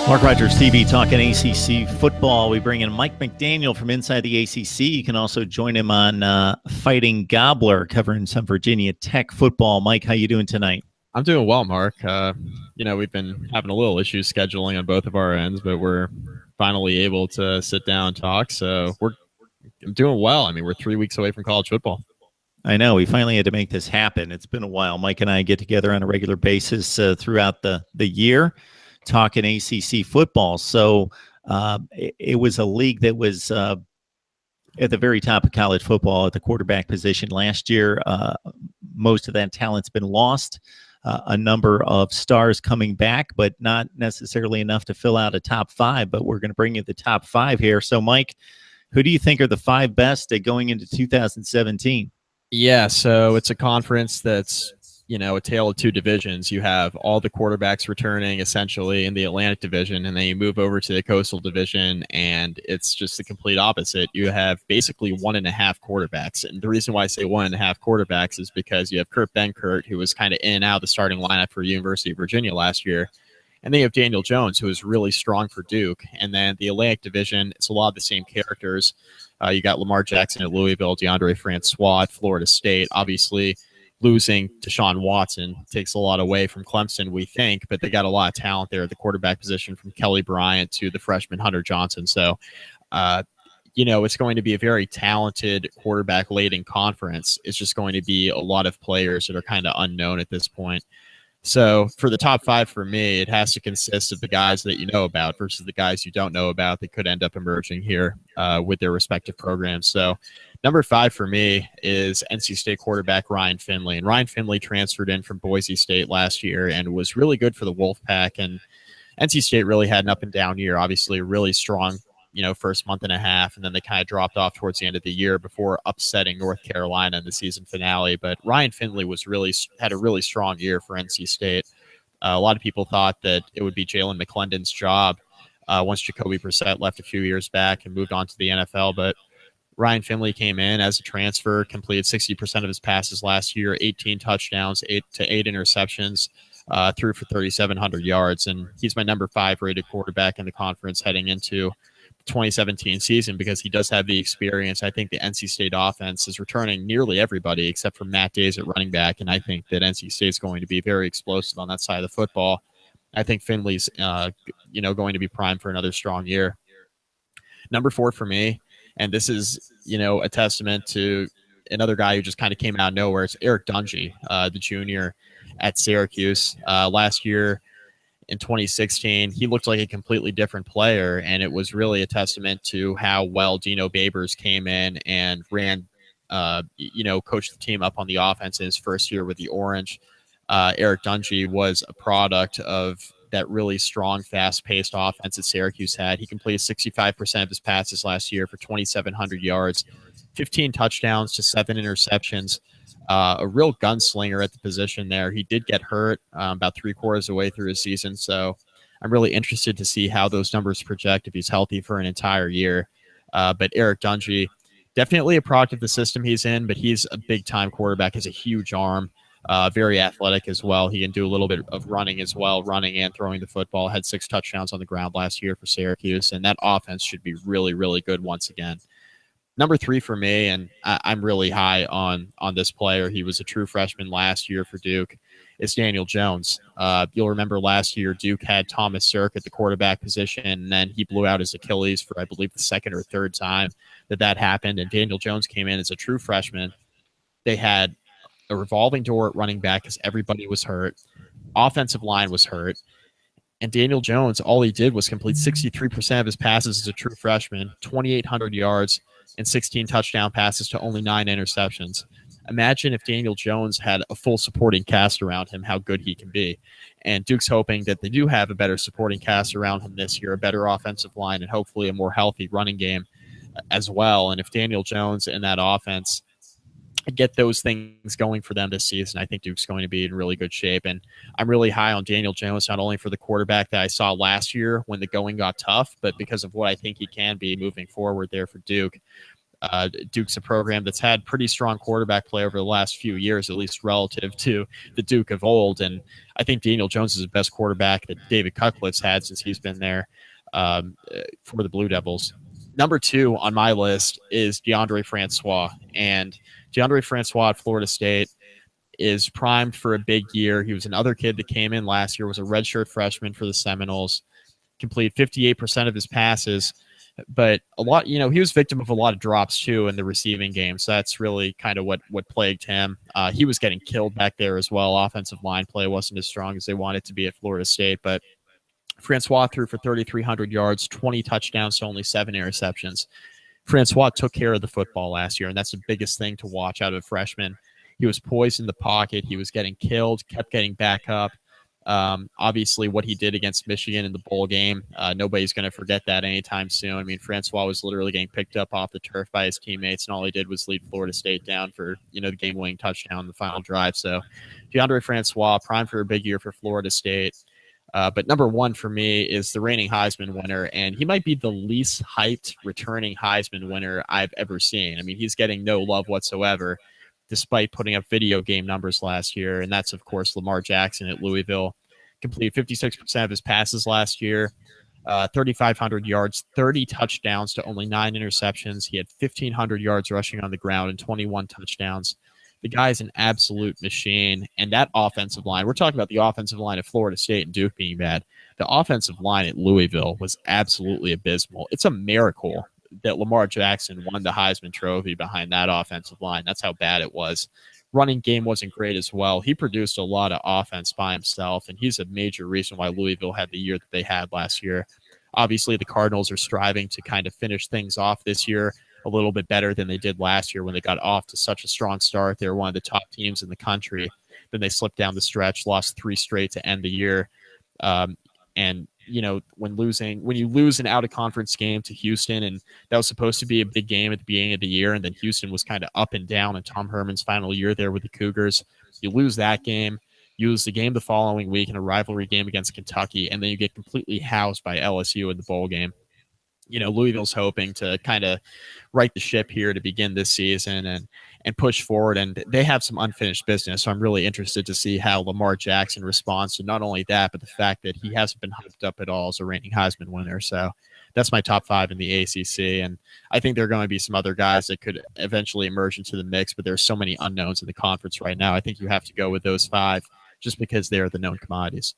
Mark Rogers TV talking ACC football. We bring in Mike McDaniel from inside the ACC. You can also join him on Fighting Gobbler, covering some Virginia Tech football. Mike, how you doing tonight? I'm doing well, Mark. We've been having a little issues scheduling on both of our ends, but we're finally able to sit down and talk. So I'm doing well. I mean, we're 3 weeks away from college football. I know. We finally had to make this happen. It's been a while. Mike and I get together on a regular basis throughout the year, talking ACC football. So it was a league that was at the very top of college football at the quarterback position last year. Most of that talent's been lost. A number of stars coming back, but not necessarily enough to fill out a top five. But we're going to bring you the top five here. So, Mike, who do you think are the five best going into 2017? Yeah, so it's a conference that's, a tale of two divisions. You have all the quarterbacks returning essentially in the Atlantic division, and then you move over to the Coastal division, and it's just the complete opposite. You have basically 1.5 quarterbacks. And the reason why I say 1.5 quarterbacks is because you have Kurt Benkert, who was kind of in and out of the starting lineup for University of Virginia last year. And then you have Daniel Jones, who is really strong for Duke. And then the Atlantic division, it's a lot of the same characters. You got Lamar Jackson at Louisville, Deondre Francois at Florida State. Obviously, losing Deshaun Watson takes a lot away from Clemson, we think, but they got a lot of talent there at the quarterback position, from Kelly Bryant to the freshman Hunter Johnson. So, it's going to be a very talented quarterback-laden conference. It's just going to be a lot of players that are kind of unknown at this point. So for the top five for me, it has to consist of the guys that you know about versus the guys you don't know about that could end up emerging here with their respective programs. So number 5 for me is NC State quarterback Ryan Finley. And Ryan Finley transferred in from Boise State last year and was really good for the Wolfpack. And NC State really had an up and down year, obviously a really strong first month and a half, and then they kind of dropped off towards the end of the year before upsetting North Carolina in the season finale. But Ryan Finley had a really strong year for NC State. A lot of people thought that it would be Jalen McClendon's job once Jacoby Brissett left a few years back and moved on to the NFL. But Ryan Finley came in as a transfer, completed 60% of his passes last year, 18 touchdowns, 8 interceptions, threw for 3,700 yards. And he's my number 5 rated quarterback in the conference heading into 2017 season because he does have the experience. I think the NC State offense is returning nearly everybody except for Matt Days at running back, and I think that NC State's going to be very explosive on that side of the football. I think Finley's going to be primed for another strong year. Number 4 for me, and this is a testament to another guy who just kind of came out of nowhere. It's Eric Dungey, the junior at Syracuse. Last year, in 2016, he looked like a completely different player, and it was really a testament to how well Dino Babers came in and ran, coached the team up on the offense in his first year with the Orange. Eric Dungey was a product of that really strong, fast-paced offense that Syracuse had. He completed 65% of his passes last year for 2,700 yards, 15 touchdowns to 7 interceptions. A real gunslinger at the position there. He did get hurt about 3/4 of the way through his season, so I'm really interested to see how those numbers project if he's healthy for an entire year. But Eric Dungey, definitely a product of the system he's in, but he's a big-time quarterback, has a huge arm, very athletic as well. He can do a little bit of running as well, running and throwing the football. Had 6 touchdowns on the ground last year for Syracuse, and that offense should be really, really good once again. Number 3 for me, and I'm really high on this player. He was a true freshman last year for Duke. It's Daniel Jones. You'll remember last year Duke had Thomas Sirk at the quarterback position, and then he blew out his Achilles for, I believe, the second or third time that happened, and Daniel Jones came in as a true freshman. They had a revolving door at running back because everybody was hurt. Offensive line was hurt. And Daniel Jones, all he did was complete 63% of his passes as a true freshman, 2,800 yards, and 16 touchdown passes to only 9 interceptions. Imagine if Daniel Jones had a full supporting cast around him, how good he can be. And Duke's hoping that they do have a better supporting cast around him this year, a better offensive line, and hopefully a more healthy running game as well. And if Daniel Jones and that offense get those things going for them this season, I think Duke's going to be in really good shape. And I'm really high on Daniel Jones, not only for the quarterback that I saw last year when the going got tough, but because of what I think he can be moving forward there for Duke. Duke's a program that's had pretty strong quarterback play over the last few years, at least relative to the Duke of old. And I think Daniel Jones is the best quarterback that David Cutcliffe's had since he's been there for the Blue Devils. Number 2 on my list is Deondre Francois. And Deondre Francois at Florida State is primed for a big year. He was another kid that came in last year, was a redshirt freshman for the Seminoles, completed 58% of his passes. But a lot, he was victim of a lot of drops too in the receiving game. So that's really kind of what plagued him. He was getting killed back there as well. Offensive line play wasn't as strong as they wanted to be at Florida State. But Francois threw for 3,300 yards, 20 touchdowns to only 7 interceptions. Francois took care of the football last year, and that's the biggest thing to watch out of a freshman. He was poised in the pocket. He was getting killed, kept getting back up. Obviously, what he did against Michigan in the bowl game, nobody's going to forget that anytime soon. I mean, Francois was literally getting picked up off the turf by his teammates, and all he did was lead Florida State down for the game-winning touchdown in the final drive. So, Deondre Francois, primed for a big year for Florida State. But number 1 for me is the reigning Heisman winner, and he might be the least hyped returning Heisman winner I've ever seen. I mean, he's getting no love whatsoever, despite putting up video game numbers last year, and that's, of course, Lamar Jackson at Louisville. Completed 56% of his passes last year, 3,500 yards, 30 touchdowns to only 9 interceptions. He had 1,500 yards rushing on the ground and 21 touchdowns. The guy's an absolute machine, and that offensive line, we're talking about the offensive line at Florida State and Duke being bad. The offensive line at Louisville was absolutely abysmal. It's a miracle that Lamar Jackson won the Heisman Trophy behind that offensive line. That's how bad it was. Running game wasn't great as well. He produced a lot of offense by himself, and he's a major reason why Louisville had the year that they had last year. Obviously, the Cardinals are striving to kind of finish things off this year a little bit better than they did last year when they got off to such a strong start. They were one of the top teams in the country. Then they slipped down the stretch, lost 3 straight to end the year. And when you lose an out-of-conference game to Houston, and that was supposed to be a big game at the beginning of the year, and then Houston was kind of up and down in Tom Herman's final year there with the Cougars. You lose that game. You lose the game the following week in a rivalry game against Kentucky, and then you get completely housed by LSU in the bowl game. Louisville's hoping to kind of right the ship here to begin this season and push forward, and they have some unfinished business. So I'm really interested to see how Lamar Jackson responds to not only that, but the fact that he hasn't been hyped up at all as a reigning Heisman winner. So that's my top 5 in the ACC, and I think there are going to be some other guys that could eventually emerge into the mix, but there's so many unknowns in the conference right now. I think you have to go with those 5 just because they're the known commodities.